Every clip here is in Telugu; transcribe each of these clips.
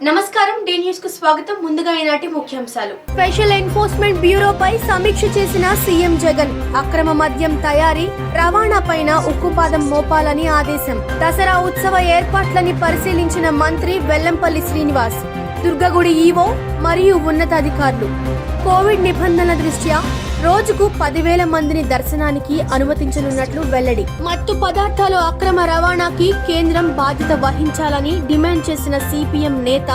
నమస్కారం డి న్యూస్ కు స్వాగతం. ముందుగా ఈనాటి ముఖ్యాంశాలు. స్పెషల్ ఎన్ఫోర్స్మెంట్ బ్యూరోపై సమీక్ష చేసిన సీఎం జగన్. అక్రమ మద్యం తయారీ, రవాణాపైన ఉక్కుపాదం మోపాలని ఆదేశం. దసరా ఉత్సవ ఏర్పాట్లని పరిశీలించిన మంత్రి వెల్లంపల్లి శ్రీనివాస్. దుర్గగుడి ఈవో మరియు ఉన్నతాధికారులు. కోవిడ్ నిబంధనల దృష్ట్యా రోజుకు 10,000 మందిని దర్శనానికి అనుమతించనున్నట్లు వెల్లడి. మత్తు పదార్థాల అక్రమ రవాణాకి కేంద్రం బాధ్యత వహించాలని డిమాండ్ చేసిన సిపిఎం నేత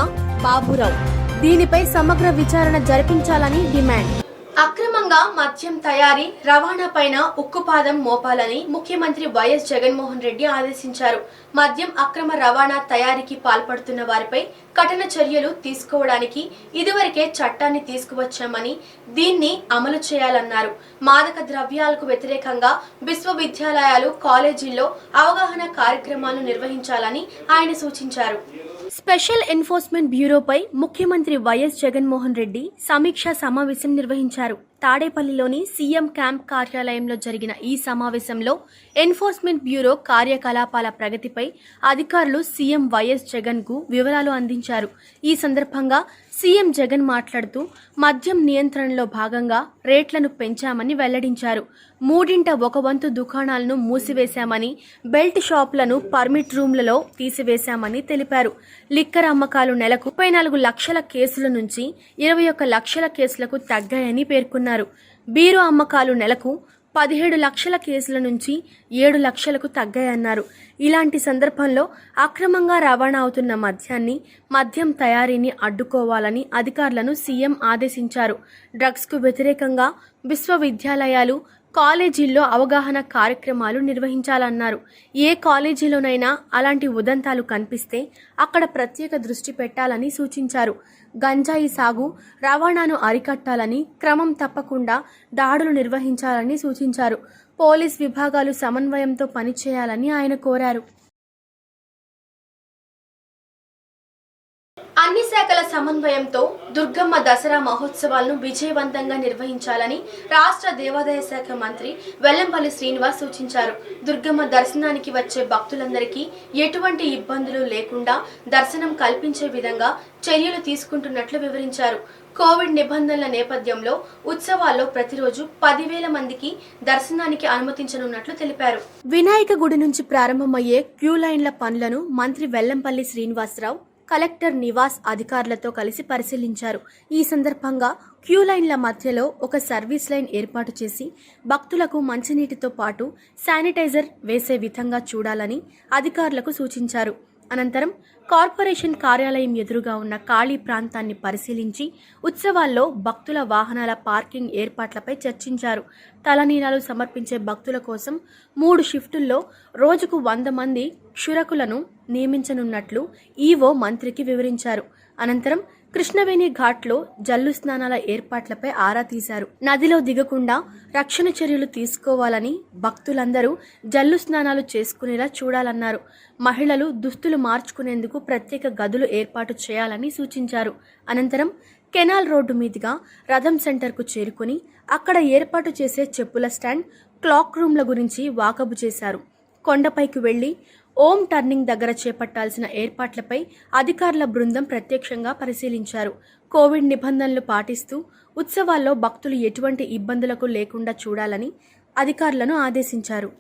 బాబురావు. దీనిపై సమగ్ర విచారణ జరిపించాలని డిమాండ్. అక్రమంగా మద్యం తయారీ, రవాణాపైన ఉక్కుపాదం మోపాలని ముఖ్యమంత్రి వైఎస్ జగన్మోహన్ రెడ్డి ఆదేశించారు. మద్యం అక్రమ రవాణా తయారీకి పాల్పడుతున్న వారిపై కఠిన చర్యలు తీసుకోవడానికి ఇదివరకే చట్టాన్ని తీసుకువచ్చామని, దీన్ని అమలు చేయాలన్నారు. మాదక ద్రవ్యాలకు వ్యతిరేకంగా విశ్వవిద్యాలయాలు, కాలేజీల్లో అవగాహన కార్యక్రమాలు నిర్వహించాలని ఆయన సూచించారు. స్పెషల్ ఎన్ఫోర్స్మెంట్ బ్యూరోపై ముఖ్యమంత్రి వైఎస్ జగన్మోహన్ రెడ్డి సమీక్షా సమావేశం నిర్వహించారు. తాడేపల్లిలోని సీఎం క్యాంప్ కార్యాలయంలో జరిగిన ఈ సమావేశంలో ఎన్ఫోర్స్మెంట్ బ్యూరో కార్యకలాపాల ప్రగతిపై అధికారులు సీఎం వైఎస్ జగన్ కు వివరాలు అందించారు. ఈ సందర్భంగా సీఎం జగన్ మాట్లాడుతూ మద్యం నియంత్రణలో భాగంగా రేట్లను పెంచామని వెల్లడించారు. 1/3 దుకాణాలను మూసివేశామని, బెల్ట్ షాపులను పర్మిట్ రూమ్లలో తీసివేశామని తెలిపారు. లిక్కర్ అమ్మకాలు నెలకు 34 లక్షల కేసుల నుంచి 21 లక్షల కేసులకు తగ్గాయని పేర్కొన్నారు. బీరు అమ్మకాలు నెలకు 17 లక్షల కేసుల నుంచి 7 లక్షలకు తగ్గాయన్నారు. ఇలాంటి సందర్భంలో అక్రమంగా రవాణా అవుతున్న మద్యం తయారీని అడ్డుకోవాలని అధికారులను సీఎం ఆదేశించారు. డ్రగ్స్కు వ్యతిరేకంగా విశ్వవిద్యాలయాలు, కాలేజీల్లో అవగాహన కార్యక్రమాలు నిర్వహించాలన్నారు. ఏ కాలేజీలోనైనా అలాంటి ఉదంతాలు కనిపిస్తే అక్కడ ప్రత్యేక దృష్టి పెట్టాలని సూచించారు. గంజాయి సాగు, రవాణాను అరికట్టాలని, క్రమం తప్పకుండా దాడులు నిర్వహించాలని సూచించారు. పోలీస్ విభాగాలు సమన్వయంతో పనిచేయాలని ఆయన కోరారు. అన్ని శాఖల సమన్వయంతో దుర్గమ్మ దసరా మహోత్సవాలను విజయవంతంగా నిర్వహించాలని రాష్ట్ర దేవాదాయ శాఖ మంత్రి వెల్లంపల్లి శ్రీనివాస్ సూచించారు. దుర్గమ్మ దర్శనానికి వచ్చే భక్తులందరికీ ఎటువంటి ఇబ్బందులు లేకుండా దర్శనం కల్పించే విధంగా చర్యలు తీసుకుంటున్నట్లు వివరించారు. కోవిడ్ నిబంధనల నేపథ్యంలో ఉత్సవాల్లో ప్రతిరోజు 10,000 మందికి దర్శనానికి అనుమతించనున్నట్లు తెలిపారు. వినాయక గుడి నుంచి ప్రారంభమయ్యే క్యూ లైన్ల పనులను మంత్రి వెల్లంపల్లి శ్రీనివాసరావు కలెక్టర్ నివాస్ అధికారులతో కలిసి పరిశీలించారు. ఈ సందర్భంగా క్యూ లైన్ల మధ్యలో ఒక సర్వీస్ లైన్ ఏర్పాటు చేసి భక్తులకు మంచినీటితో పాటు శానిటైజర్ వేసే విధంగా చూడాలని అధికారులకు సూచించారు. అనంతరం కార్పొరేషన్ కార్యాలయం ఎదురుగా ఉన్న ఖాళీ ప్రాంతాన్ని పరిశీలించి ఉత్సవాల్లో భక్తుల వాహనాల పార్కింగ్ ఏర్పాట్లపై చర్చించారు. తలనీలాలు సమర్పించే భక్తుల కోసం 3 షిఫ్టుల్లో రోజుకు 100 మంది క్షురకులను నియమించనున్నట్లు ఈవో మంత్రికి వివరించారు. అనంతరం కృష్ణవేణి ఘాట్లో జల్లు స్నానాల ఏర్పాట్లపై ఆరా తీశారు. నదిలో దిగకుండా రక్షణ చర్యలు తీసుకోవాలని, భక్తులందరూ జల్లు స్నానాలు చేసుకునేలా చూడాలన్నారు. మహిళలు దుస్తులు మార్చుకునేందుకు ప్రత్యేక గదులు ఏర్పాటు చేయాలని సూచించారు. అనంతరం కెనాల్ రోడ్డు మీదుగా రథం సెంటర్కు చేరుకుని అక్కడ ఏర్పాటు చేసే చెప్పుల స్టాండ్, క్లాక్ రూమ్ల గురించి వాకబు చేశారు. కొండపైకి వెళ్లి ఓం టర్నింగ్ దగ్గర చేపట్టాల్సిన ఏర్పాట్లపై అధికారుల బృందం ప్రత్యక్షంగా పరిశీలించారు. కోవిడ్ నిబంధనలు పాటిస్తూ ఉత్సవాల్లో భక్తులు ఎటువంటి ఇబ్బందులకు లేకుండా చూడాలని అధికారులను ఆదేశించారు.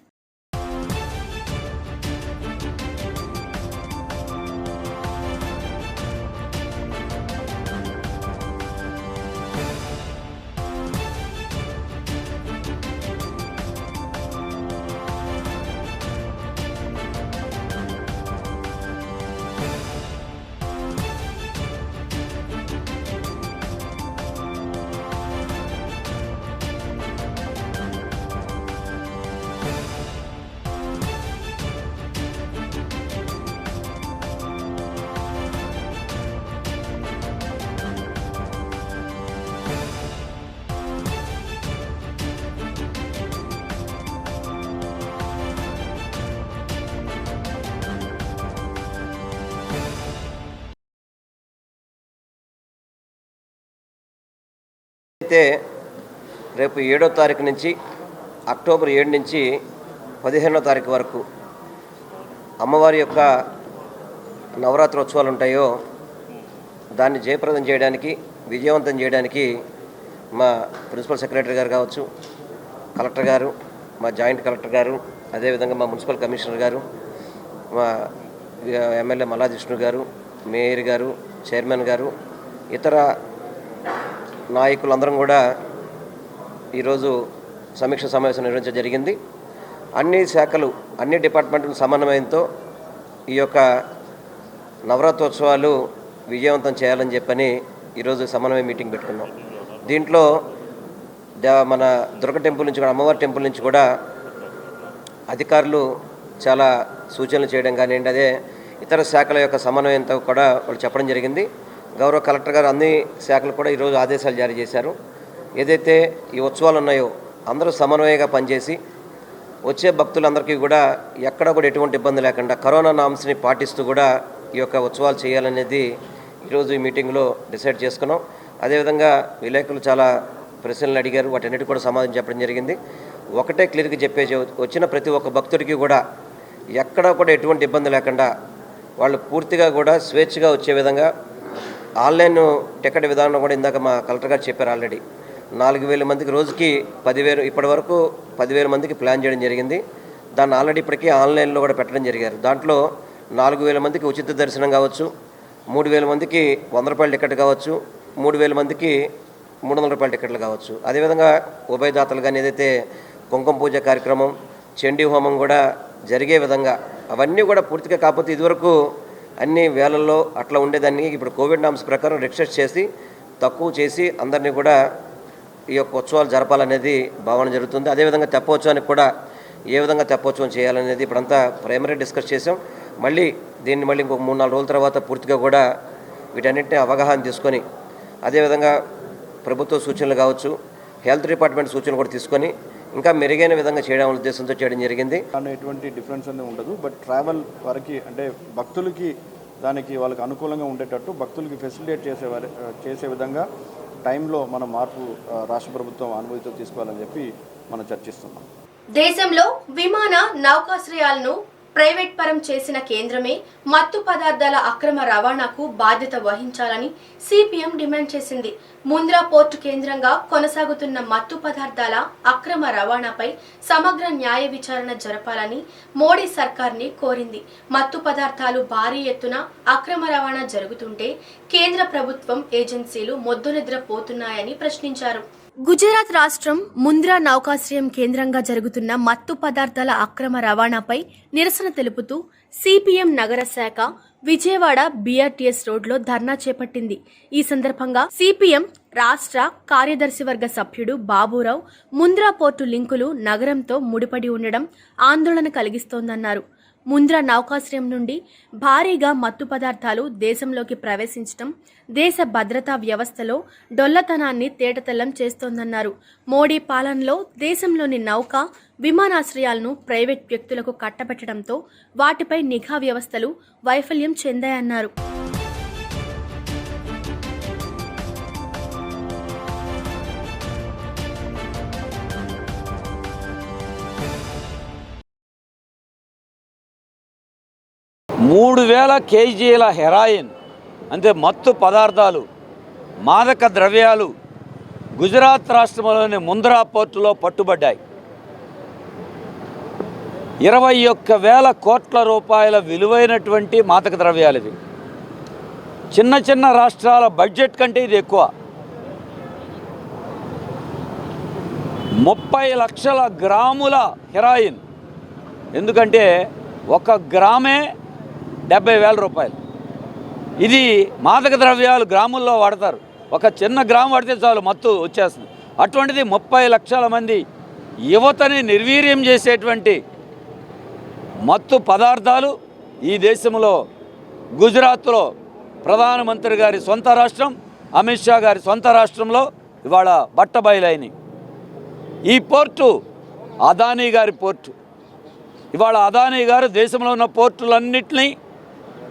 అయితే రేపు 7వ తారీఖు నుంచి అక్టోబర్ 7 నుంచి 15వ తారీఖు వరకు అమ్మవారి యొక్క నవరాత్రి ఉత్సవాలు ఉంటాయో దాన్ని జయప్రదం చేయడానికి, విజయవంతం చేయడానికి మా ప్రిన్సిపల్ సెక్రటరీ గారు కావచ్చు, కలెక్టర్ గారు, మా జాయింట్ కలెక్టర్ గారు, అదేవిధంగా మా మున్సిపల్ కమిషనర్ గారు, మా ఎమ్మెల్యే మల్లాది విష్ణు గారు, మేయర్ గారు, చైర్మన్ గారు, ఇతర నాయకులందరం కూడా ఈరోజు సమీక్ష సమావేశం నిర్వహించడం జరిగింది. అన్ని శాఖలు, అన్ని డిపార్ట్మెంట్ల సమన్వయంతో ఈ యొక్క నవరాత్రోత్సవాలు విజయవంతం చేయాలని చెప్పని ఈరోజు సమన్వయ మీటింగ్ పెట్టుకున్నాం. దీంట్లో మన దుర్గ టెంపుల్ నుంచి కూడా, అమ్మవారి టెంపుల్ నుంచి కూడా అధికారులు చాలా సూచనలు చేయడం కానివ్వండి, అదే ఇతర శాఖల యొక్క సమన్వయంతో కూడా వాళ్ళు చెప్పడం జరిగింది. గౌరవ కలెక్టర్ గారు అన్ని శాఖలు కూడా ఈరోజు ఆదేశాలు జారీ చేశారు. ఏదైతే ఈ ఉత్సవాలు ఉన్నాయో అందరూ సమన్వయంగా పనిచేసి వచ్చే భక్తులందరికీ కూడా ఎక్కడ కూడా ఎటువంటి ఇబ్బంది లేకుండా కరోనా నామ్స్ని పాటిస్తూ కూడా ఈ యొక్క ఉత్సవాలు చేయాలనేది ఈరోజు ఈ మీటింగ్లో డిసైడ్ చేసుకున్నాం. అదేవిధంగా విలేకరులు చాలా ప్రశ్నలు అడిగారు, వాటన్నిటి కూడా సమాధానం చెప్పడం జరిగింది. ఒకటే క్లియర్గా చెప్పేసి వచ్చిన ప్రతి ఒక్క భక్తుడికి కూడా ఎక్కడ కూడా ఎటువంటి ఇబ్బంది లేకుండా వాళ్ళు పూర్తిగా కూడా స్వేచ్ఛగా వచ్చే విధంగా ఆన్లైన్ టికెట్ విధానం కూడా ఇందాక మా కలెక్టర్ గారు చెప్పారు. ఆల్రెడీ 4,000 మందికి రోజుకి 10,000, ఇప్పటి వరకు 10,000 మందికి ప్లాన్ చేయడం జరిగింది. దాన్ని ఆల్రెడీ ఇప్పటికీ ఆన్లైన్లో కూడా పెట్టడం జరిగారు. దాంట్లో 4,000 మందికి ఉచిత దర్శనం కావచ్చు, 3,000 మందికి 100 రూపాయల టికెట్ కావచ్చు, 3,000 మందికి 300 రూపాయల టికెట్లు కావచ్చు. అదేవిధంగా ఉభయదాతలు కానీ ఏదైతే కుంకుమ పూజ కార్యక్రమం, చండీ హోమం కూడా జరిగే విధంగా అవన్నీ కూడా పూర్తిగా, కాకపోతే ఇదివరకు అన్ని వేలల్లో అట్లా ఉండేదాన్ని ఇప్పుడు కోవిడ్ నామ్స్ ప్రకారం రిస్ట్రిక్ట్ చేసి తక్కువ చేసి అందరినీ కూడా ఈ యొక్క ఉత్సవాలు జరపాలనేది భావన జరుగుతుంది. అదేవిధంగా తెప్పోత్సవానికి కూడా ఏ విధంగా తెప్పోత్సవం చేయాలనేది ఇప్పుడంతా ప్రైమరీ డిస్కస్ చేసాం. దీన్ని మళ్ళీ ఇంకొక 3-4 రోజుల తర్వాత పూర్తిగా కూడా వీటన్నింటినీ అవగాహన తీసుకొని, అదేవిధంగా ప్రభుత్వ సూచనలు కావచ్చు, హెల్త్ డిపార్ట్మెంట్ సూచనలు కూడా తీసుకొని ఇంకా మెరుగైన విధంగా చేయడం ఉద్దేశంతో చేయడం జరిగింది. ఎటువంటి డిఫరెన్స్ అనేది ఉండదు. బట్ ట్రావెల్ వరకు అంటే భక్తులకి దానికి వాళ్ళకి అనుకూలంగా ఉండేటట్టు భక్తులకి ఫెసిలిటేట్ చేసే విధంగా టైంలో మన మార్పు రాష్ట్ర ప్రభుత్వం అనుమతితో తీసుకోవాలని చెప్పి మనం చర్చిస్తున్నాం. దేశంలో విమాన నౌకాశ్రయాలను ప్రైవేట్ పరం చేసిన కేంద్రమే మత్తు పదార్థాల అక్రమ రవాణాకు బాధ్యత వహించాలని సిపిఎం డిమాండ్ చేసింది. ముంద్రా పోర్టు కేంద్రంగా కొనసాగుతున్న మత్తు పదార్థాల అక్రమ రవాణాపై సమగ్ర న్యాయ విచారణ జరపాలని మోడీ సర్కార్ని కోరింది. మత్తు పదార్థాలు భారీ ఎత్తున అక్రమ రవాణా జరుగుతుంటే కేంద్ర ప్రభుత్వం ఏజెన్సీలు మొద్దునిద్ర పోతున్నాయని ప్రశ్నించారు. గుజరాత్ రాష్ట్రం ముంద్రా నౌకాశ్రయం కేంద్రంగా జరుగుతున్న మత్తు పదార్థాల అక్రమ రవాణాపై నిరసన తెలుపుతూ సిపిఎం నగర శాఖ విజయవాడ బిఆర్టీఎస్ రోడ్లో ధర్నా చేపట్టింది. ఈ సందర్భంగా సిపిఎం రాష్ట్ర కార్యదర్శి వర్గ సభ్యుడు బాబురావు ముంద్రా పోర్టు లింకులు నగరంతో ముడిపడి ఉండడం ఆందోళన కలిగిస్తోందన్నారు. ముంద్రా నౌకాశ్రయం నుండి భారీగా మత్తు పదార్థాలు దేశంలోకి ప్రవేశించడం దేశ భద్రతా వ్యవస్థలో డొల్లతనాన్ని తేటతెల్లం చేస్తోందన్నారు. మోడీ పాలనలో దేశంలోని నౌక విమానాశ్రయాలను ప్రైవేట్ వ్యక్తులకు కట్టబెట్టడంతో వాటిపై నిఘా వ్యవస్థలు వైఫల్యం చెందాయన్నారు. మూడు 3,000 కేజీల హెరాయిన్ అంటే మత్తు పదార్థాలు, మాదక ద్రవ్యాలు గుజరాత్ రాష్ట్రంలోని ముంద్రా పోర్టులో పట్టుబడ్డాయి. 21,000 కోట్ల రూపాయల విలువైనటువంటి మాదక ద్రవ్యాలు ఇవి. చిన్న చిన్న రాష్ట్రాల బడ్జెట్ కంటే ఇది ఎక్కువ. 30 లక్షల గ్రాముల హెరాయిన్. ఎందుకంటే 1 గ్రామే 70,000 రూపాయలు. ఇది మాదక ద్రవ్యాలు గ్రాముల్లో వాడతారు. ఒక చిన్న గ్రాము వాడితే చాలు మత్తు వచ్చేస్తుంది. అటువంటిది 30 లక్షల మంది యువతని నిర్వీర్యం చేసేటువంటి మత్తు పదార్థాలు ఈ దేశంలో గుజరాత్లో ప్రధానమంత్రి గారి సొంత రాష్ట్రం, అమిత్ షా గారి సొంత రాష్ట్రంలో ఇవాళ బట్టబయలైనవి. ఈ పోర్టు అదానీ గారి పోర్టు. ఇవాళ అదానీ గారు దేశంలో ఉన్న పోర్టులన్నింటినీ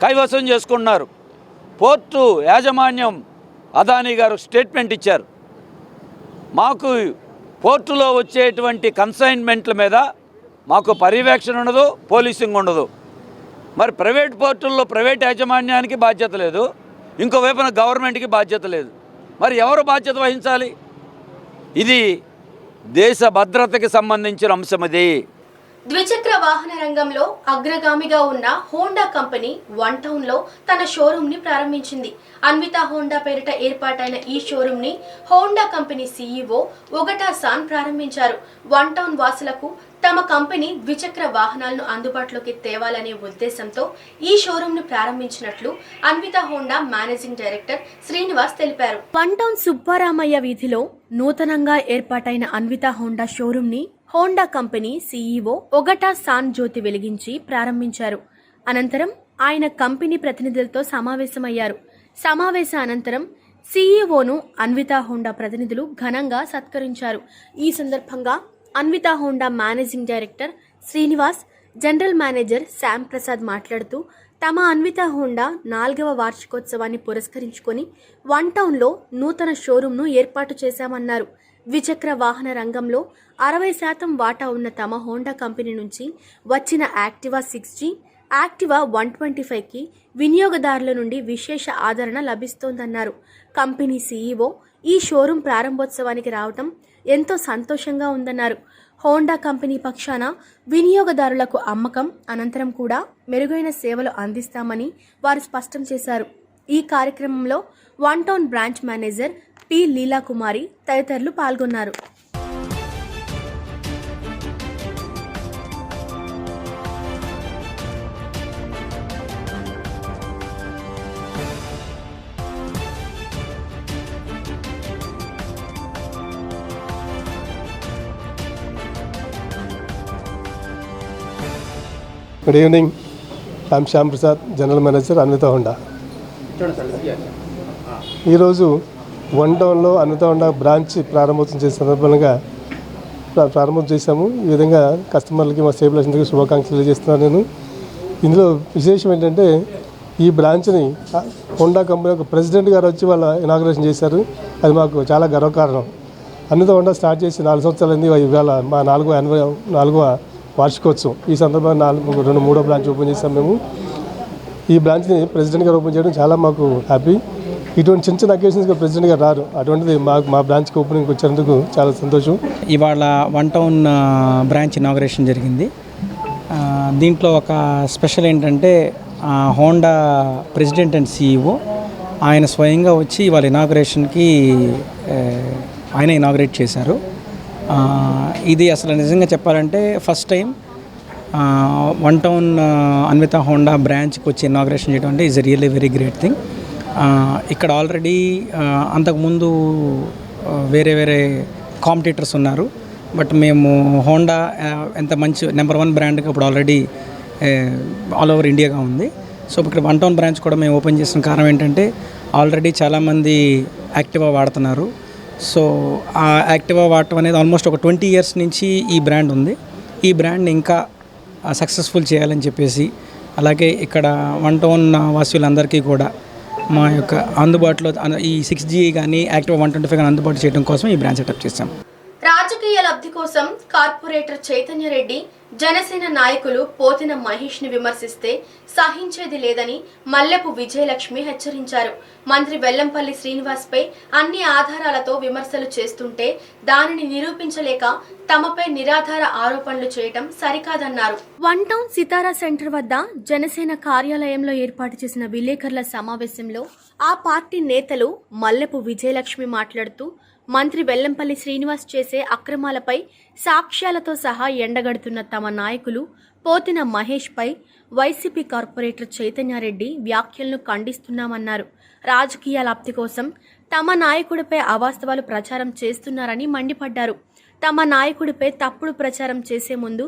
కైవసం చేసుకుంటున్నారు. పోర్టు యాజమాన్యం అదానీ గారు స్టేట్మెంట్ ఇచ్చారు, మాకు పోర్టులో వచ్చేటువంటి కన్సైన్మెంట్ల మీద మాకు పర్యవేక్షణ ఉండదు, పోలీసింగ్ ఉండదు. మరి ప్రైవేట్ పోర్టుల్లో ప్రైవేట్ యాజమాన్యానికి బాధ్యత లేదు, ఇంకోవైపున గవర్నమెంట్కి బాధ్యత లేదు. మరి ఎవరు బాధ్యత వహించాలి? ఇది దేశ భద్రతకి సంబంధించిన అంశం. ఇది ద్విచక్ర వాహన రంగంలో అగ్రగామిగా ఉన్న హోండా కంపెనీ వన్ టౌన్ లో తన షోరూమ్ ని ప్రారంభించింది. అన్వితా హోండా పేరిట ఏర్పాటైన ఈ షోరూమ్ ని Honda company CEO Ogata San ప్రారంభించారు. వన్ టౌన్ వాసులకు తమ కంపెనీ ద్విచక్ర వాహనాలను అందుబాటులోకి తేవాలనే ఉద్దేశంతో ఈ షోరూమ్ ను ప్రారంభించినట్లు Anvitha Honda managing director Srinivas తెలిపారు. వన్ టౌన్ సుబ్బారామయ్య వీధిలో నూతనంగా ఏర్పాటైన అన్వితా హోండా షోరూమ్ ని Honda company CEO Ogata san జ్యోతి వెలిగించి ప్రారంభించారు. అనంతరం ఆయన కంపెనీ ప్రతినిధులతో సమావేశమయ్యారు. సమావేశ అనంతరం సీఈఓను అన్వితా హోండా ప్రతినిధులు ఘనంగా సత్కరించారు. ఈ సందర్భంగా Anvitha Honda managing director Srinivas, general manager Shyam Prasad మాట్లాడుతూ తమ అన్వితా హోండా 4వ వార్షికోత్సవాన్ని పురస్కరించుకొని వన్ టౌన్లో నూతన షోరూంను ఏర్పాటు చేశామన్నారు. ద్విచక్ర వాహన రంగంలో 60% వాటా ఉన్న తమ హోండా కంపెనీ నుంచి వచ్చిన యాక్టివా 6G, యాక్టివా 125కి వినియోగదారుల నుండి విశేష ఆదరణ లభిస్తోందన్నారు. కంపెనీ సీఈఓ ఈ షోరూం ప్రారంభోత్సవానికి రావటం ఎంతో సంతోషంగా ఉందన్నారు. హోండా కంపెనీ పక్షాన వినియోగదారులకు అమ్మకం అనంతరం కూడా మెరుగైన సేవలు అందిస్తామని వారు స్పష్టం చేశారు. ఈ కార్యక్రమంలో one town branch manager P Leela Kumari తదితరులు పాల్గొన్నారు. Good evening. I'm Shyam Prasad, general manager Anvitha Honda. ఈరోజు వన్ టౌన్లో అన్వితా హోండా బ్రాంచ్ ప్రారంభోత్సవం చేసే సందర్భంగా ప్రారంభం చేశాము. ఈ విధంగా కస్టమర్లకి, మా స్టేబులర్స్కి శుభాకాంక్షలు తెలియజేస్తున్నాను నేను. ఇందులో విశేషం ఏంటంటే ఈ బ్రాంచ్ని హోండా కంపెనీ ఒక ప్రెసిడెంట్ గారు వచ్చి వాళ్ళ ఇనాగ్రేషన్ చేశారు. అది మాకు చాలా గర్వకారణం. అన్వితా హోండా స్టార్ట్ చేసి 4 సంవత్సరాలైంది. ఇవాళ మా 4వ వార్షికోత్సవం. ఈ సందర్భంగా 3వ బ్రాంచ్ ఓపెన్ చేసాం మేము. ఈ బ్రాంచ్ని ప్రెసిడెంట్ గారు ఓపెన్ చేయడం చాలా మాకు హ్యాపీ. ఇటువంటి చిన్న చిన్న అకేషన్స్గా ప్రెసిడెంట్ గారు రారు, అటువంటిది మా బ్రాంచ్కి ఓపెనింగ్ వచ్చినందుకు చాలా సంతోషం. ఇవాళ వన్ టౌన్ బ్రాంచ్ ఇనాగ్రేషన్ జరిగింది. దీంట్లో ఒక స్పెషల్ ఏంటంటే హోండా ప్రెసిడెంట్ అండ్ సీఈఓ ఆయన స్వయంగా వచ్చి ఇవాళ ఇనాగ్రేషన్కి ఆయన ఇనాగ్రేట్ చేశారు. ఇది అసలు నిజంగా చెప్పాలంటే first time one town Anvitha Honda బ్రాంచ్కి వచ్చి ఇనాగ్రేషన్ చేయడం అంటే is really very great thing. ఇక్కడ ఆల్రెడీ అంతకుముందు వేరే కాంపిటీటర్స్ ఉన్నారు. బట్ మేము హోండా ఎంత మంచి నెంబర్ 1 బ్రాండ్గా ఇప్పుడు ఆల్రెడీ ఆల్ ఓవర్ ఇండియాగా ఉంది. సో ఇక్కడ వన్ టౌన్ బ్రాంచ్ కూడా మేము ఓపెన్ చేసిన కారణం ఏంటంటే ఆల్రెడీ చాలామంది యాక్టివా వాడుతున్నారు. సో ఆ యాక్టివా వాడటం అనేది ఆల్మోస్ట్ ఒక 20 ఇయర్స్ నుంచి ఈ బ్రాండ్ ఉంది. ఈ బ్రాండ్ని ఇంకా సక్సెస్ఫుల్ చేయాలని చెప్పేసి, అలాగే ఇక్కడ వన్ టౌన్ వాసులందరికీ కూడా మా యొక్క అందుబాటులో ఈ 6G కానీ యాక్టివా 125 కానీ అందుబాటు చేయడం కోసం ఈ బ్రాంచ్ సెటప్ చేశాం. రాజకీయ లబ్ధి కోసం కార్పొరేటర్ చైతన్య రెడ్డి, జనసేన నాయకులు పోతిన మహేష్ ని విమర్శిస్తే సహించేది లేదని మల్లెపు విజయలక్ష్మి హెచ్చరించారు. మంత్రి వెల్లంపల్లి శ్రీనివాస్ పై అన్ని ఆధారాలతో విమర్శలు చేస్తుంటే దానిని నిరూపించలేక తమపై నిరాధార ఆరోపణలు చేయటం సరికాదన్నారు. వన్ టౌన్ సితారా సెంటర్ వద్ద జనసేన కార్యాలయంలో ఏర్పాటు చేసిన విలేకరుల సమావేశంలో ఆ పార్టీ నేతలు మల్లెపు విజయలక్ష్మి మాట్లాడుతూ మంత్రి వెల్లంపల్లి శ్రీనివాస్ చేసే అక్రమాలపై సాక్ష్యాలతో సహా ఎండగడుతున్న తమ నాయకులు పోతిన మహేష్ పై వైసీపీ కార్పొరేటర్ చైతన్యారెడ్డి వ్యాఖ్యలను ఖండిస్తున్నామన్నారు. రాజకీయ లాప్తి కోసం తమ నాయకుడిపై అవాస్తవాలు ప్రచారం చేస్తున్నారని మండిపడ్డారు. తమ నాయకుడిపై తప్పుడు ప్రచారం చేసే ముందు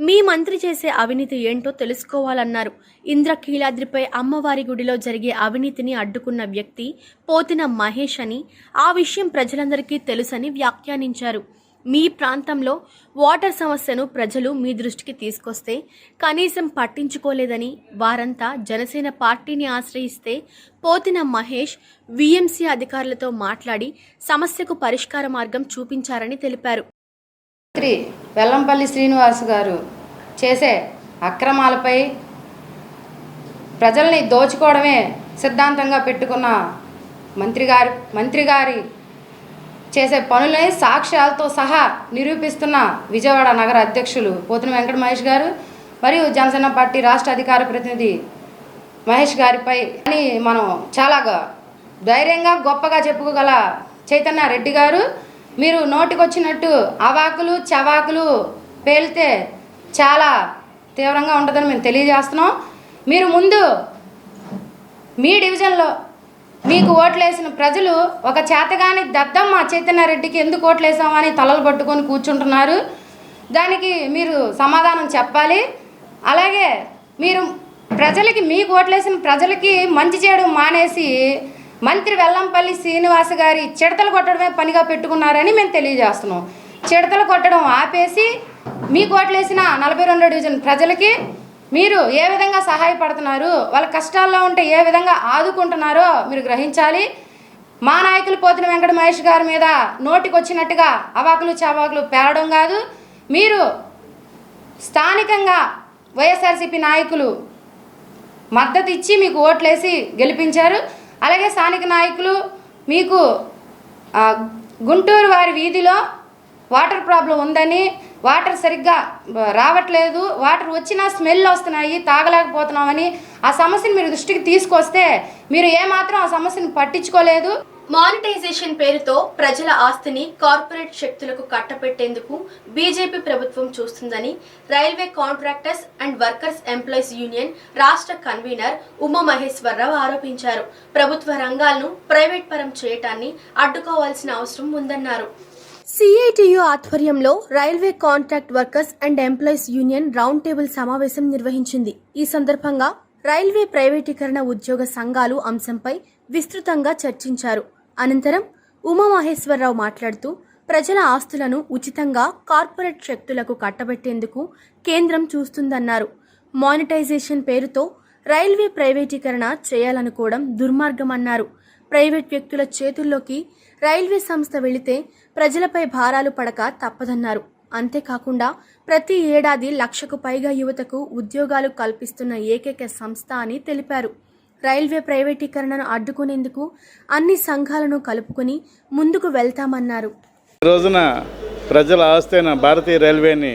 మీ మంత్రి చేసే అవినీతి ఏంటో తెలుసుకోవాలన్నారు. ఇంద్రకీలాద్రిపై అమ్మవారి గుడిలో జరిగే అవినీతిని అడ్డుకున్న వ్యక్తి పోతిన మహేష్ అని, ఆ విషయం ప్రజలందరికీ తెలుసని వ్యాఖ్యానించారు. మీ ప్రాంతంలో వాటర్ సమస్యను ప్రజలు మీ దృష్టికి తీసుకొస్తే కనీసం పట్టించుకోలేదని, వారంతా జనసేన పార్టీని ఆశ్రయిస్తే పోతిన మహేష్ వీఎంసీ అధికారులతో మాట్లాడి సమస్యకు పరిష్కార మార్గం చూపించారని తెలిపారు. మంత్రి వెల్లంపల్లి శ్రీనివాస్ గారు చేసే అక్రమాలపై ప్రజల్ని దోచుకోవడమే సిద్ధాంతంగా పెట్టుకున్న మంత్రి గారి చేసే పనులని సాక్ష్యాలతో సహా నిరూపిస్తున్న విజయవాడ నగర అధ్యక్షులు పోతిన వెంకట మహేష్ గారు మరియు జనసేన పార్టీ రాష్ట్ర అధికార ప్రతినిధి మహేష్ గారిపై అని మనం చాలా ధైర్యంగా గొప్పగా చెప్పుకోగల చైతన్య రెడ్డి గారు, మీరు నోటికొచ్చినట్టు అవాకులు చవాకులు పేలితే చాలా తీవ్రంగా ఉంటుందని మేము తెలియజేస్తున్నాం. మీరు ముందు మీ డివిజన్లో మీకు ఓట్లేసిన ప్రజలు ఒక చేతగాని దద్దమ్మ చైతన్యారెడ్డికి ఎందుకు ఓట్లేసామని తలలు పట్టుకొని కూర్చుంటున్నారు. దానికి మీరు సమాధానం చెప్పాలి. అలాగే మీరు ప్రజలకి మీకు ఓట్లేసిన ప్రజలకి మంచి చేయడం మానేసి మంత్రి వెల్లంపల్లి శ్రీనివాస్ గారి చిడతలు కొట్టడమే పనిగా పెట్టుకున్నారని మేము తెలియజేస్తున్నాం. చిడతలు కొట్టడం ఆపేసి మీకు ఓట్లేసిన 42వ డివిజన్ ప్రజలకి మీరు ఏ విధంగా సహాయపడుతున్నారు, వాళ్ళ కష్టాల్లో ఉంటే ఏ విధంగా ఆదుకుంటున్నారో మీరు గ్రహించాలి. మా నాయకులు పోతిన వెంకట మహేష్ గారి మీద నోటికొచ్చినట్టుగా అవాకులు చవాకులు పేరడం కాదు. మీరు స్థానికంగా వైఎస్ఆర్సీపీ నాయకులు మద్దతు ఇచ్చి మీకు ఓట్లేసి గెలిపించారు. అలాగే స్థానిక నాయకులు మీకు గుంటూరు వారి వీధిలో వాటర్ ప్రాబ్లం ఉందని, వాటర్ సరిగ్గా రావట్లేదు, వాటర్ వచ్చినా స్మెల్ వస్తున్నాయి, తాగలేకపోతున్నామని ఆ సమస్యను మీరు దృష్టికి తీసుకొస్తే మీరు ఏమాత్రం ఆ సమస్యను పట్టించుకోలేదు. మానిటైజేషన్ పేరుతో ప్రజల ఆస్తిని కార్పొరేట్ శక్తులకు కట్టపెట్టేందుకు బీజేపీ ప్రభుత్వం చూస్తుందని railway contractors and workers employees union రాష్ట్ర కన్వీనర్ ఉమామహేశ్వరరావు ఆరోపించారు. ప్రభుత్వ రంగాలను ప్రైవేట్ పరం చేయటాన్ని అడ్డుకోవాల్సిన అవసరం ఉందన్నారు. సిఐటియు ఆధ్వర్యంలో railway contract workers and employees union round table సమావేశం నిర్వహించింది. ఈ సందర్భంగా రైల్వే ప్రైవేటీకరణ ఉద్యోగ సంఘాలు అంశంపై విస్తృతంగా చర్చించారు. అనంతరం ఉమామహేశ్వరరావు మాట్లాడుతూ ప్రజల ఆస్తులను ఉచితంగా కార్పొరేట్ శక్తులకు కట్టబెట్టేందుకు కేంద్రం చూస్తుందన్నారు. మానిటైజేషన్ పేరుతో రైల్వే ప్రైవేటీకరణ చేయాలనుకోవడం దుర్మార్గమన్నారు. ప్రైవేట్ వ్యక్తుల చేతుల్లోకి రైల్వే సంస్థ వెళితే ప్రజలపై భారాలు పడక తప్పదన్నారు. అంతేకాకుండా ప్రతి ఏడాది 1,00,000కు పైగా యువతకు ఉద్యోగాలు కల్పిస్తున్న ఏకైక సంస్థ అని తెలిపారు. రైల్వే ప్రైవేటీకరణను అడ్డుకునేందుకు అన్ని సంఘాలను కలుపుకుని ముందుకు వెళ్తామన్నారు. ఈ రోజున ప్రజల ఆస్తి అయిన భారతీయ రైల్వేని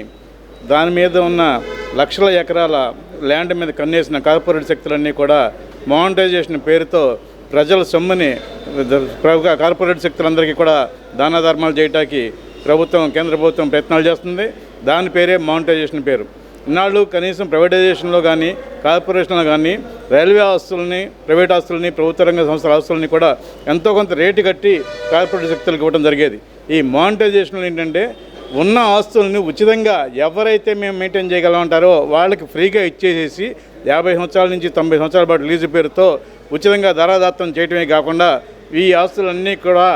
దాని మీద ఉన్న లక్షల ఎకరాల ల్యాండ్ మీద కన్నేసిన కార్పొరేట్ శక్తులన్నీ కూడా మానిటైజేషన్ పేరుతో ప్రజల సొమ్ముని కార్పొరేట్ శక్తులందరికీ కూడా దాన ధర్మాలు చేయడానికి కేంద్ర ప్రభుత్వం ప్రయత్నాలు చేస్తుంది. దాని పేరే మానిటైజేషన్ పేరు. ఇన్నాళ్ళు కనీసం ప్రైవేటైజేషన్లో కానీ కార్పొరేషన్లో కానీ రైల్వే ఆస్తులని, ప్రైవేట్ ఆస్తులని, ప్రభుత్వ రంగ సంస్థల ఆస్తులని కూడా ఎంతో కొంత రేటు కట్టి కార్పొరేట్ శక్తులకు ఇవ్వడం జరిగేది. ఈ మానిటైజేషన్లో ఏంటంటే ఉన్న ఆస్తులను ఉచితంగా ఎవరైతే మేము మెయింటైన్ చేయగలమంటారో వాళ్ళకి ఫ్రీగా ఇచ్చేసేసి 50 సంవత్సరాల నుంచి 90 సంవత్సరాల పాటు లీజు పేరుతో ఉచితంగా ధారాదత్తం చేయటమే కాకుండా ఈ ఆస్తులన్నీ కూడా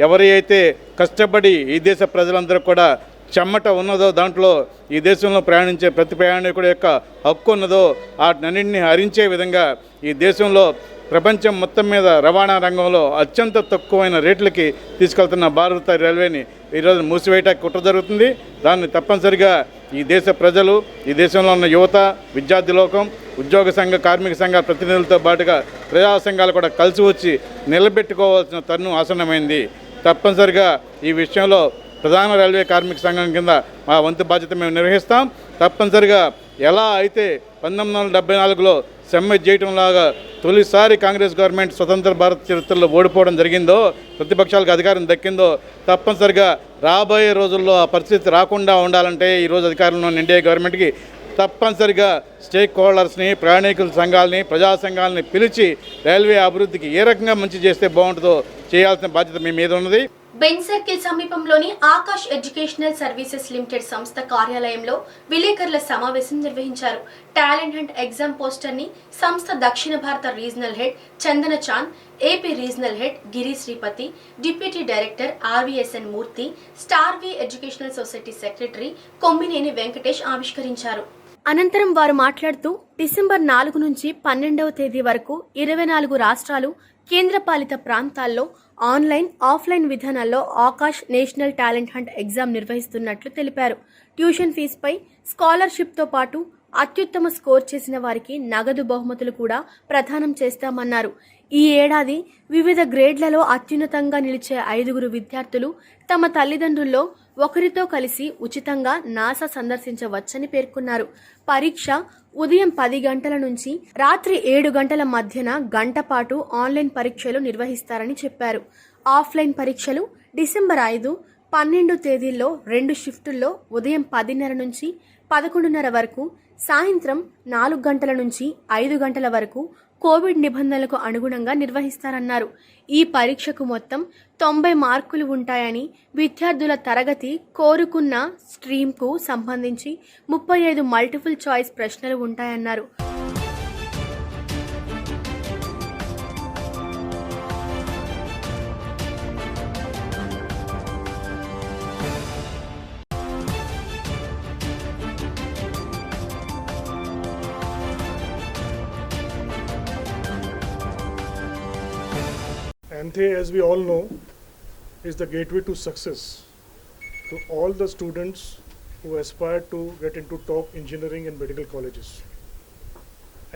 ఎవరైతే కష్టపడి ఈ దేశ ప్రజలందరూ కూడా చెమ్మట ఉన్నదో, దాంట్లో ఈ దేశంలో ప్రయాణించే ప్రతి ప్రయాణికుడి యొక్క హక్కు ఉన్నదో వాటినన్నింటినీ హరించే విధంగా ఈ దేశంలో ప్రపంచం మొత్తం మీద రవాణా రంగంలో అత్యంత తక్కువైన రేట్లకి తీసుకెళ్తున్న భారత రైల్వేని ఈరోజు మూసివేయటానికి కుట్ర జరుగుతుంది. దాన్ని తప్పనిసరిగా ఈ దేశ ప్రజలు, ఈ దేశంలో ఉన్న యువత, విద్యార్థి లోకం, ఉద్యోగ సంఘ, కార్మిక సంఘ ప్రతినిధులతో పాటుగా ప్రజా సంఘాలు కూడా కలిసి వచ్చి నిలబెట్టుకోవాల్సిన తరుణం ఆసన్నమైంది. తప్పనిసరిగా ఈ విషయంలో ప్రధాన రైల్వే కార్మిక సంఘం కింద మా వంతు బాధ్యత మేము నిర్వహిస్తాం. తప్పనిసరిగా ఎలా అయితే 1974లో సమ్మె చేయటంలాగా తొలిసారి కాంగ్రెస్ గవర్నమెంట్ స్వతంత్ర భారత చరిత్రలో ఓడిపోవడం జరిగిందో, ప్రతిపక్షాలకు అధికారం దక్కిందో, తప్పనిసరిగా రాబోయే రోజుల్లో ఆ పరిస్థితి రాకుండా ఉండాలంటే ఈరోజు అధికారంలో ఉన్న ఎన్డీఏ గవర్నమెంట్కి తప్పనిసరిగా స్టేక్ హోల్డర్స్ని, ప్రయాణికుల సంఘాలని, ప్రజా సంఘాలని పిలిచి రైల్వే అభివృద్ధికి ఏ రకంగా మంచి చేస్తే బాగుంటుందో చేయాల్సిన బాధ్యత మీ మీద ఉన్నది. బెంజ్ సర్కిల్ సమీపంలోని ఆకాష్ ఎడ్యుకేషనల్ సర్వీసెస్ లిమిటెడ్ సంస్థ కార్యాలయంలో విలేకరుల సమావేశం నిర్వహించారు. టాలెంట్ హంట్ ఎగ్జామ్ పోస్టర్ ని సంస్థ దక్షిణ భారత regional head Chandana Chand, AP regional head Giri Sripathi, deputy director RVSN Murthy, star V educational society secretary Kommineni Venkatesh ఆవిష్కరించారు. అనంతరం వారు మాట్లాడుతూ డిసెంబర్ 4 నుంచి 12వ తేదీ వరకు 24 రాష్ట్రాలు, కేంద్రపాలిత ప్రాంతాల్లో ఆన్లైన్, ఆఫ్లైన్ విధానాల్లో Akash national talent hunt exam నిర్వహిస్తున్నట్లు తెలిపారు. ట్యూషన్ ఫీజుపై స్కాలర్షిప్తో పాటు అత్యుత్తమ స్కోర్ చేసిన వారికి నగదు బహుమతులు కూడా ప్రదానం చేస్తామన్నారు. ఈ ఏడాది వివిధ గ్రేడ్లలో అత్యున్నతంగా నిలిచే 5 విద్యార్థులు తమ తల్లిదండ్రుల్లో ఒకరితో కలిసి ఉచితంగా నాసా సందర్శించవచ్చని పేర్కొన్నారు. పరీక్ష ఉదయం 10 గంటల నుంచి రాత్రి 7 గంటల మధ్యన గంట పాటు ఆన్లైన్ పరీక్షలు నిర్వహిస్తారని చెప్పారు. ఆఫ్లైన్ పరీక్షలు డిసెంబర్ 5, 12 తేదీల్లో 2 షిఫ్టుల్లో ఉదయం 10:30 నుంచి 11:30 వరకు, సాయంత్రం 4 గంటల నుంచి 5 గంటల వరకు కోవిడ్ నిబంధనలకు అనుగుణంగా నిర్వహిస్తారన్నారు. ఈ పరీక్షకు మొత్తం 90 మార్కులు ఉంటాయని, విద్యార్థుల తరగతి కోరుకున్న స్ట్రీమ్కు సంబంధించి 35 మల్టిపుల్ చాయిస్ ప్రశ్నలు ఉంటాయన్నారు. ANTHE, as we all know, is the gateway to success to all the students who aspire to get into top engineering and medical colleges.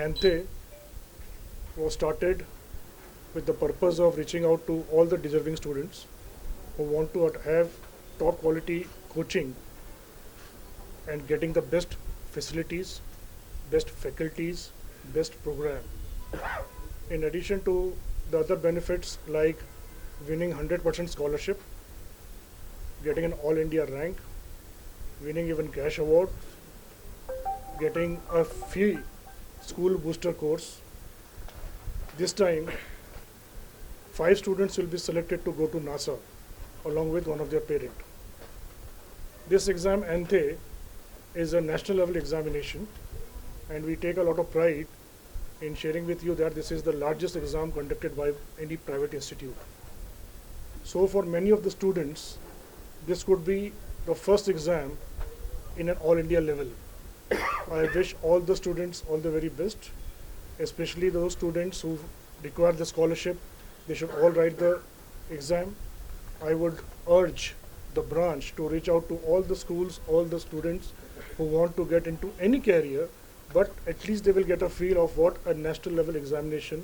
ANTHE was started with the purpose of reaching out to all the deserving students who want to have top quality coaching and getting the best facilities, best faculties, best program. In addition to the other benefits like winning 100% scholarship, getting an all India rank, winning even cash award, getting a free school booster course. This time 5 students will be selected to go to NASA along with one of their parent. This exam ANTHE is a national level examination, and we take a lot of pride in sharing with you that this is the largest exam conducted by any private institute. So for many of the students, this could be the first exam in an all India level. I wish all the students all the very best, especially those students who require the scholarship. They should all write the exam. I would urge the branch to reach out to all the schools, all the students who want to get into any career, but at least they will get a feel of what a national level examination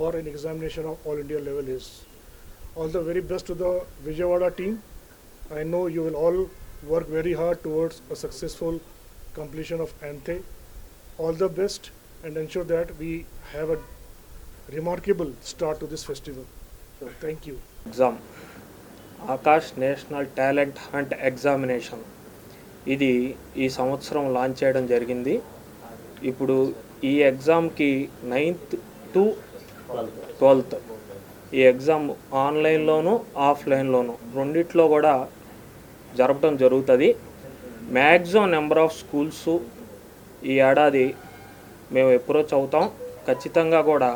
or an examination of all India level is. All the very best to the Vijayawada team. I know you will all work very hard towards a successful completion of ANTHE. All the best, and ensure that we have a remarkable start to this festival. So thank you. Exam Akash national talent hunt examination ఇది ఈ సంవత్సరం లాంచ్ చేయడం జరిగింది. ఇప్పుడు ఈ ఎగ్జామ్కి 9th to 12th ఈ ఎగ్జామ్ ఆన్లైన్లోను ఆఫ్లైన్లోను రెండిట్లో కూడా జరపడం జరుగుతుంది. మ్యాక్సిమం నెంబర్ ఆఫ్ స్కూల్స్ ఈ ఏడాది మేము అప్రోచ్ అవుతాం. ఖచ్చితంగా కూడా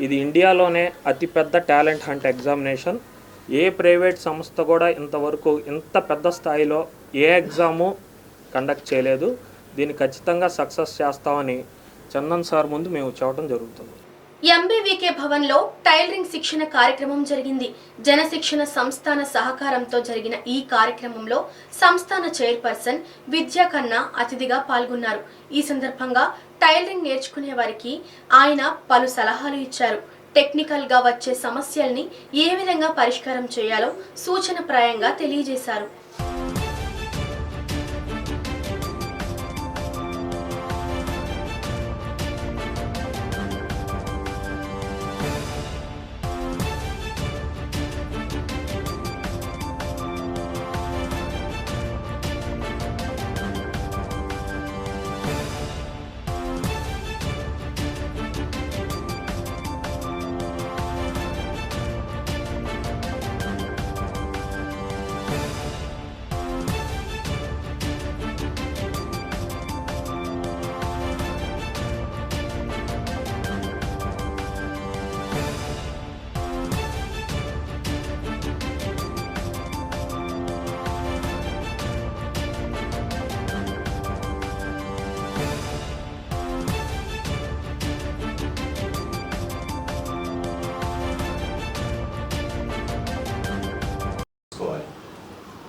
ఇది ఇండియాలోనే అతిపెద్ద టాలెంట్ హంట్ ఎగ్జామినేషన్. ఏ ప్రైవేట్ సంస్థ కూడా ఇంతవరకు ఇంత పెద్ద స్థాయిలో ఏ ఎగ్జాము కండక్ట్ చేయలేదు. దీన్ని ఖచ్చితంగా సక్సెస్ చేస్తామని చందన్ సార్ ముందు మేము చెప్పడం జరుగుతుంది. ఎంబీవీకే భవన్లో టైలరింగ్ శిక్షణ కార్యక్రమం జరిగింది. జనశిక్షణ సంస్థాన సహకారంతో జరిగిన ఈ కార్యక్రమంలో సంస్థాన చైర్పర్సన్ విద్యా కన్నా అతిథిగా పాల్గొన్నారు. ఈ సందర్భంగా టైలరింగ్ నేర్చుకునే వారికి ఆయన పలు సలహాలు ఇచ్చారు. టెక్నికల్గా వచ్చే సమస్యల్ని ఏ విధంగా పరిష్కారం చేయాలో సూచనప్రాయంగా తెలియజేశారు.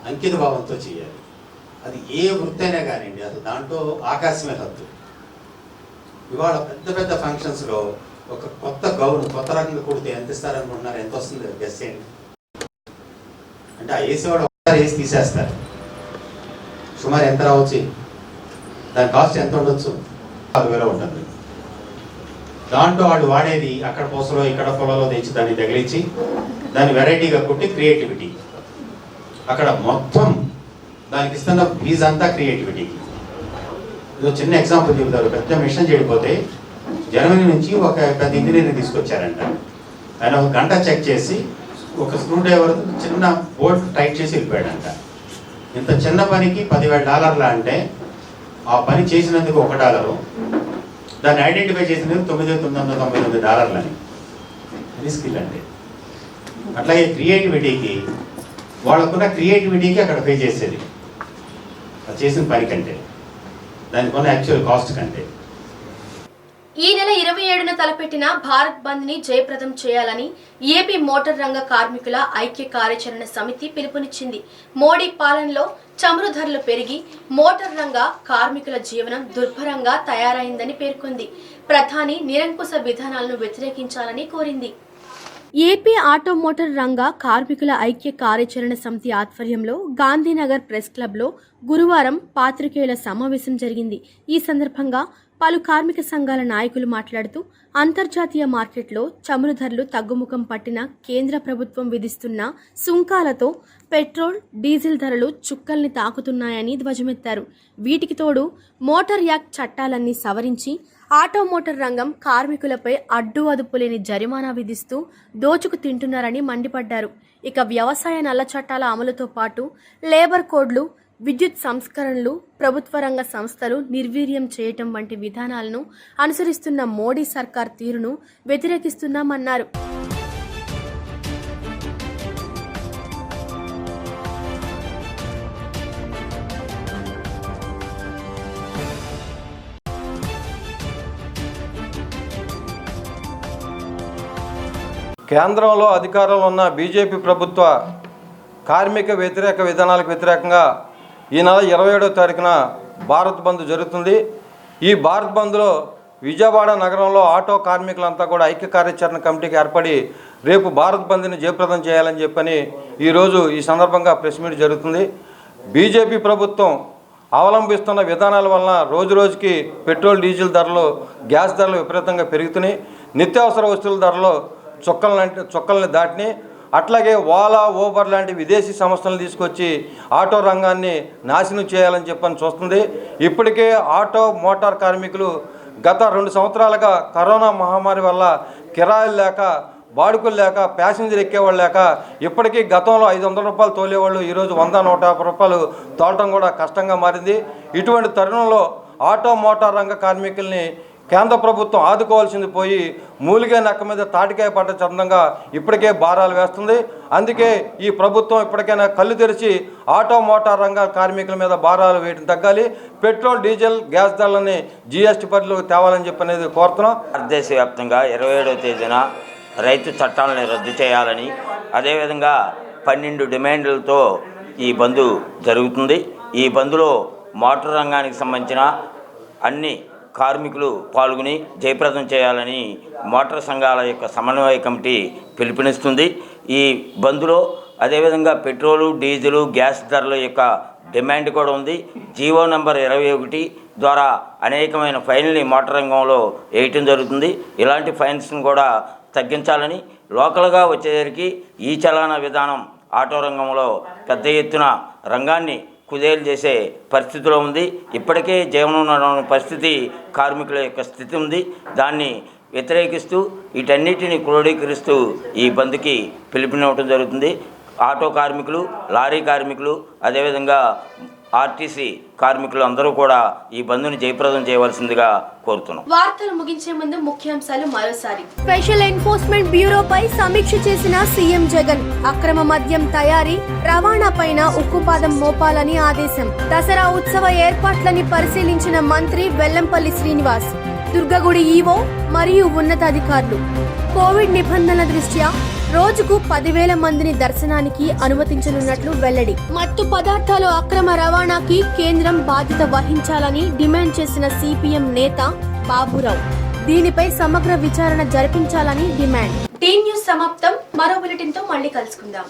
అంకిత భావంతో చేయాలి. అది ఏ వృత్తి అయినా కానివ్వండి, అసలు దాంట్లో ఆకాశమే హద్దు. ఇవాళ పెద్ద పెద్ద ఫంక్షన్స్లో ఒక కొత్త గౌన్ కొత్త రకంగా కుడితే ఎంత ఇస్తారనుకుంటున్నారు? ఎంత వస్తుంది గెస్ చేయండి. అంటే ఆ వేసేవాడు ఒకసారి వేసి తీసేస్తారు. సుమారు ఎంత రావచ్చు? దాని కాస్ట్ ఎంత ఉండొచ్చు? 4,000 ఉంటుంది. దాంట్లో వాడు వాడేది అక్కడ పూసలో ఇక్కడ పొలలో తెచ్చి దాన్ని తగిలించి దాన్ని వెరైటీగా కుట్టి క్రియేటివిటీ. అక్కడ మొత్తం దానికి ఇస్తున్న ఫీజు అంతా క్రియేటివిటీకి. ఇది చిన్న ఎగ్జాంపుల్ చెబుతారు. పెద్ద మిషన్ చెడిపోతే జర్మనీ నుంచి ఒక పెద్ద ఇంజనీర్ని తీసుకొచ్చారంట. ఆయన ఒక గంట చెక్ చేసి ఒక స్క్రూ డ్రైవర్ చిన్న బోల్ట్ టైట్ చేసి వెళ్ళిపోయాడంట. ఇంత చిన్న పనికి $10,000 అంటే ఆ పని చేసినందుకు $1, దాన్ని ఐడెంటిఫై చేసినందుకు $9,999 అని. ఇది స్కిల్ అంటే. అట్లాగే క్రియేటివిటీకి వాళ్ళకున్న క్రియేటివిటీకి అక్కడ పే చేసేది అది చేసిన పని కంటే, దానికి ఉన్న యాక్చువల్ కాస్ట్ కంటే. ఈ నెల 27న తలపెట్టిన భారత్ బంద్ ని జయప్రదం చేయాలని ఏపీ మోటార్ రంగ కార్మికుల ఐక్య కార్యాచరణ సమితి పిలుపునిచ్చింది. మోడీ పాలనలో చమురు ధరలు పెరిగి మోటార్ రంగ కార్మికుల జీవనం దుర్భరంగా తయారైందని పేర్కొంది. ప్రధాని నిరంకుశ విధానాలను వ్యతిరేకించాలని కోరింది. ఏపీ ఆటోమోటార్ రంగ కార్మికుల ఐక్య కార్యాచరణ సమితి ఆధ్వర్యంలో గాంధీనగర్ ప్రెస్ క్లబ్లో గురువారం పాత్రికేయుల సమావేశం జరిగింది. ఈ సందర్భంగా పలు కార్మిక సంఘాల నాయకులు మాట్లాడుతూ అంతర్జాతీయ మార్కెట్లో చమురు ధరలు తగ్గుముఖం పట్టిన కేంద్ర ప్రభుత్వం విధిస్తున్న సుంకాలతో పెట్రోల్, డీజిల్ ధరలు చుక్కల్ని తాకుతున్నాయని ధ్వజమెత్తారు. వీటికి తోడు మోటార్ యాక్ట్ చట్టాలన్నీ సవరించి ఆటోమోటార్ రంగం కార్మికులపై అడ్డు అదుపు లేని జరిమానా విధిస్తూ దోచుకు తింటున్నారని మండిపడ్డారు. ఇక వ్యవసాయ నల్ల చట్టాల అమలుతో పాటు లేబర్ కోడ్లు, విద్యుత్ సంస్కరణలు, ప్రభుత్వ రంగ సంస్థలు నిర్వీర్యం చేయటం వంటి విధానాలను అనుసరిస్తున్న మోడీ సర్కార్ తీరును వ్యతిరేకిస్తున్నామన్నారు. కేంద్రంలో అధికారంలో ఉన్న బీజేపీ ప్రభుత్వ కార్మిక వ్యతిరేక విధానాలకు వ్యతిరేకంగా ఈ నెల 27వ తారీఖున భారత్ బంద్ జరుగుతుంది. ఈ భారత్ బంద్లో విజయవాడ నగరంలో ఆటో కార్మికులంతా కూడా ఐక్య కార్యాచరణ కమిటీకి ఏర్పడి రేపు భారత్ బంద్ని జయప్రదం చేయాలని చెప్పని ఈరోజు ఈ సందర్భంగా ప్రెస్ మీట్ జరుగుతుంది. బీజేపీ ప్రభుత్వం అవలంబిస్తున్న విధానాల వలన రోజురోజుకి పెట్రోల్, డీజిల్ ధరలు, గ్యాస్ ధరలు విపరీతంగా పెరుగుతున్నాయి. నిత్యావసర వస్తువుల ధరలు చుక్కల్ని దాటిని. అట్లాగే ఓలా, ఊబర్ లాంటి విదేశీ సంస్థలను తీసుకొచ్చి ఆటో రంగాన్ని నాశనం చేయాలని చెప్పని చూస్తుంది. ఇప్పటికే ఆటో మోటార్ కార్మికులు గత 2 సంవత్సరాలుగా కరోనా మహమ్మారి వల్ల కిరాయిలు లేక, బాడుకులు లేక, ప్యాసింజర్ ఎక్కేవాళ్ళు లేక ఇప్పటికీ గతంలో $500 తోలేవాళ్ళు ఈరోజు $100-150 తోలటం కూడా కష్టంగా మారింది. ఇటువంటి తరుణంలో ఆటో మోటార్ రంగ కార్మికుల్ని కేంద్ర ప్రభుత్వం ఆదుకోవాల్సింది పోయి మూలిగే నక్క మీద తాటికాయ పడ్డ చందంగా ఇప్పటికే భారాలు వేస్తుంది. అందుకే ఈ ప్రభుత్వం ఇప్పటికైనా కళ్ళు తెరిచి ఆటో మోటార్ రంగ కార్మికుల మీద భారాలు వేయడం తగ్గాలి. పెట్రోల్, డీజిల్, గ్యాస్ ధరలని జీఎస్టీ పరిధిలోకి తేవాలని చెప్పి అనేది కోరుతున్నాం. దేశవ్యాప్తంగా 27వ తేదీన రైతు చట్టాలను రద్దు చేయాలని, అదేవిధంగా 12 డిమాండ్లతో ఈ బంద్ జరుగుతుంది. ఈ బంద్లో మోటార్ రంగానికి సంబంధించిన అన్ని కార్మికులు పాల్గొని జయప్రదం చేయాలని మోటార్ సంఘాల యొక్క సమన్వయ కమిటీ పిలుపునిస్తుంది. ఈ బంద్లో అదేవిధంగా పెట్రోలు, డీజిలు, గ్యాస్ ధరల యొక్క డిమాండ్ కూడా ఉంది. జీవో నంబర్ 21 ద్వారా అనేకమైన ఫైన్లని మోటార్ రంగంలో వేయటం జరుగుతుంది. ఇలాంటి ఫైన్స్ని కూడా తగ్గించాలని, లోకల్గా వచ్చేసరికి ఈ చలానా విధానం ఆటో రంగంలో పెద్ద ఎత్తున రంగాన్ని కుదేలు చేసే పరిస్థితిలో ఉంది. ఇప్పటికే జీవనం నడవని పరిస్థితి కార్మికుల యొక్క స్థితి ఉంది. దాన్ని వ్యతిరేకిస్తూ వీటన్నిటిని క్రోడీకరిస్తూ ఈ బంద్కి పిలుపునివ్వడం జరుగుతుంది. ఆటో కార్మికులు, లారీ కార్మికులు, అదేవిధంగా ఆర్టీసీ కార్మికులు అందరూ కూడా ఈ బంద్ని జయప్రదం చేయవలసిందిగా కోరుతున్నాం. వార్తలు ముగించే ముందు ముఖ్యాంశాలు మరోసారి. స్పెషల్ ఎన్ఫోర్స్మెంట్ బ్యూరోపై సమీక్ష చేసిన సీఎం జగన్. అక్రమ మద్యం తయారీ, రవాణా పైన ఉక్కుపాదం మోపాలని ఆదేశం. దసరా ఉత్సవ ఏర్పాట్లని పరిశీలించిన మంత్రి వెల్లంపల్లి శ్రీనివాస్. దుర్గగుడి ఈవో మరియు ఉన్నతాధికారులు. కోవిడ్ నిబంధనల దృష్ట్యా రోజుకు 10,000 మందిని దర్శనానికి అనుమతించనున్నట్లు వెల్లడి. మత్తు పదార్థాలు అక్రమ రవాణాకి కేంద్రం బాధ్యత వహించాలని డిమాండ్ చేసిన సిపిఎం నేత బాబురావు. దీనిపై సమగ్ర విచారణ జరిపించాలని డిమాండ్. టీ న్యూస్ సమాప్తం. మరో బులెటిన్తో మళ్ళీ కలుసుకుందాం.